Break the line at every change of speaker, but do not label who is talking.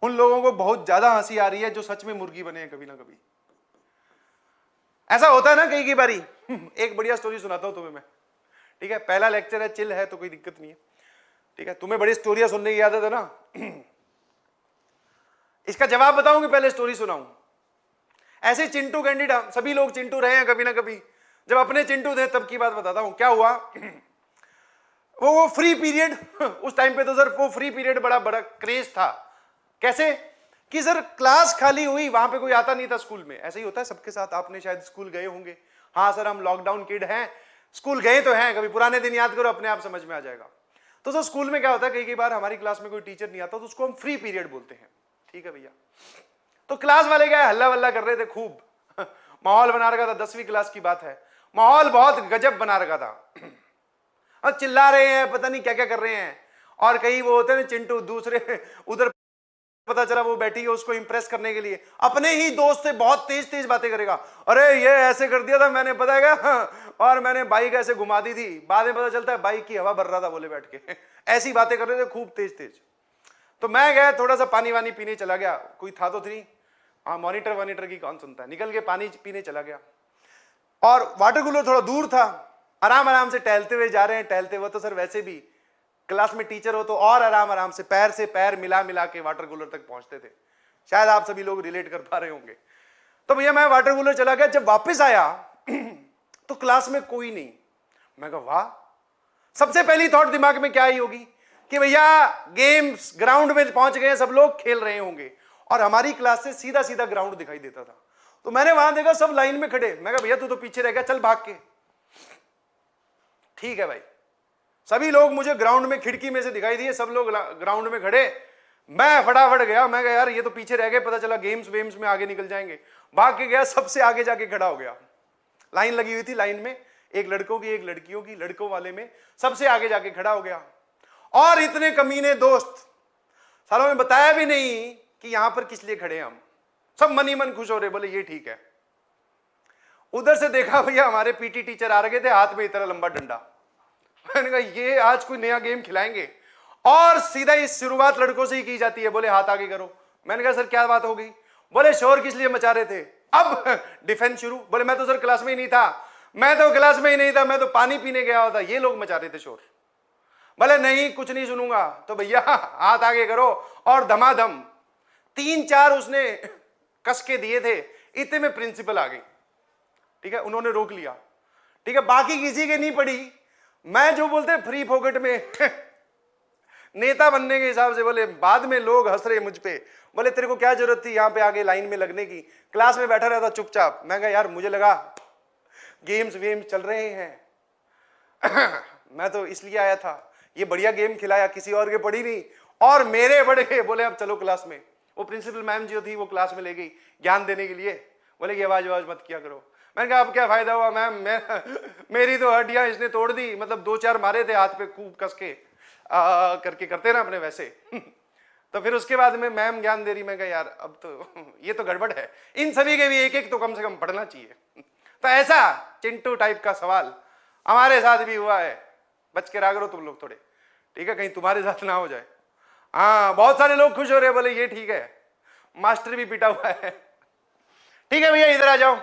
उन लोगों को बहुत ज्यादा हंसी आ रही है जो सच में मुर्गी बने हैं कभी ना कभी। ऐसा होता है ना कई कई बारी। एक बढ़िया स्टोरी सुनाता हूं तुम्हें मैं, ठीक है? पहला लेक्चर है, चिल है तो कोई दिक्कत नहीं है, ठीक है? तुम्हें बड़ी स्टोरियां सुनने की आदत है ना। इसका जवाब बताऊं कि पहले स्टोरी सुनाऊं? ऐसे चिंटू कैंडिड, सभी लोग चिंटू रहे हैं कभी ना कभी। जब अपने चिंटू थे तब की बात बताता हूं क्या हुआ। वो फ्री पीरियड, उस टाइम पे तो सर वो फ्री पीरियड बड़ा बड़ा क्रेज था। कैसे कि सर क्लास खाली हुई, वहां पे कोई आता नहीं था स्कूल में। ऐसे ही होता है सबके साथ, आपने शायद स्कूल गए होंगे। हाँ सर हम लॉकडाउन किड हैं, स्कूल गए तो हैं, कभी पुराने दिन याद करो, अपने आप समझ में आ जाएगा। तो सर स्कूल में क्या होता है, कई कई बार हमारी क्लास में कोई टीचर नहीं आता तो उसको हम फ्री पीरियड बोलते हैं, ठीक है भैया? तो क्लास वाले क्या हल्ला वल्ला कर रहे थे खूब। माहौल बना रखा था, 10वीं क्लास की बात है, माहौल बहुत गजब बना रखा था। और चिल्ला रहे हैं, पता नहीं क्या क्या कर रहे हैं। और कई वो होते हैं ना चिंटू, दूसरे उधर पता चला वो बैठी है उसको इंप्रेस करने के लिए, अपने ही दोस्त से बहुत तेज तेज बातें करेगा। अरे ये ऐसे कर दिया था मैंने, पता है क्या, और मैंने बाइक ऐसे घुमा दी थी, बाद में पता चलता है बाइक की हवा भर रहा था बोले बैठ के। ऐसी बातें कर रहे थे खूब तेज तेज। तो मैं गया थोड़ा सा पानी वानी पीने चला गया, कोई था तो नहीं, हाँ मॉनिटर वानिटर की कौन सुनता है, निकल के पानी पीने चला गया। और वाटर कूलर थोड़ा दूर था, आराम आराम से टहलते हुए जा रहे हैं, टहलते हुए तो सर वैसे भी क्लास में टीचर हो तो और आराम आराम से पैर मिला मिला के वाटर कूलर तक पहुंचते थे। शायद आप सभी लोग रिलेट कर पा रहे होंगे। तो भैया मैं वाटर कूलर चला गया, जब वापस आया तो क्लास में कोई नहीं। मैं कहा वाह, सबसे पहली थॉट दिमाग में क्या आई होगी कि भैया गेम्स ग्राउंड में पहुंच गए, सब लोग खेल रहे होंगे। और हमारी क्लास से सीधा सीधा ग्राउंड दिखाई देता था। तो मैंने वहां देखा सब लाइन में खड़े। मैं कहा भैया तू तो पीछे रह गया, चल भाग के। ठीक है भाई, सभी लोग मुझे ग्राउंड में खिड़की में से दिखाई दिए, सब लोग ग्राउंड में खड़े। मैं फटाफट गया, मैं कहा यार ये तो पीछे रह गए, पता चला गेम्स वेम्स में आगे निकल जाएंगे। भाग के गया, सबसे आगे जाके खड़ा हो गया। लाइन लगी हुई थी, लाइन में एक लड़कों की एक लड़कियों की, लड़कों वाले में सबसे आगे जाके खड़ा हो गया। और इतने कमीने दोस्त, सालों में बताया भी नहीं कि यहां पर किस लिए खड़े हैं हम। सब मन ही मन खुश हो रहे, बोले ये ठीक है। उधर से देखा भैया हमारे पीटी टीचर आ रहे थे, हाथ में इतना लंबा डंडा। मैंने कहा ये आज कोई नया गेम खिलाएंगे। और सीधा इस शुरुआत लड़कों से ही की जाती है, बोले हाथ आगे करो। मैंने कहा सर क्या बात हो गई? बोले शोर किस लिए मचा रहे थे? अब डिफेंस शुरू। बोले मैं तो सर क्लास में ही नहीं था, मैं तो क्लास में ही नहीं था, मैं तो पानी पीने गया हुआ था, ये लोग मचा रहे थे शोर। बोले नहीं कुछ नहीं सुनूंगा। तो भैया हाथ आगे करो, और धमाधम 3-4 उसने कस के दिए थे, इतने में प्रिंसिपल आ गई। ठीक है, उन्होंने रोक लिया। ठीक है, बाकी किसी के नहीं पड़ी। मैं जो बोलते फ्री पॉकेट में नेता बनने के हिसाब से, बोले बाद में लोग हंस रहे मुझ पे, बोले तेरे को क्या जरूरत थी यहाँ पे आगे लाइन में लगने की, क्लास में बैठा रहता चुपचाप। मैं कहा यार मुझे लगा गेम्स वेम्स चल रहे हैं। मैं तो इसलिए आया था, ये बढ़िया गेम खिलाया, किसी और के पड़ी नहीं और मेरे पड़ गए। बोले अब चलो क्लास में। वो प्रिंसिपल मैम जो थी वो क्लास में ले गई ज्ञान देने के लिए, बोले कि आवाज मत किया करो। मैंने कहा अब क्या फायदा हुआ मैम, मेरी तो हड्डियां इसने तोड़ दी, मतलब 2-4 मारे थे हाथ पे खूब कस के करके करते ना अपने वैसे। तो फिर उसके बाद में मैम ज्ञान दे रही, मैं कहा यार अब तो ये तो गड़बड़ है, इन सभी के भी एक एक तो कम से कम पढ़ना चाहिए। तो ऐसा चिंटू टाइप का सवाल हमारे साथ भी हुआ है, बच के रहा करो तुम लोग थोड़े, ठीक है, कहीं तुम्हारे साथ ना हो जाए। हाँ बहुत सारे लोग खुश हो रहे हैं, बोले ये ठीक है, मास्टर भी पिटा हुआ है। ठीक है भैया इधर आ जाओ।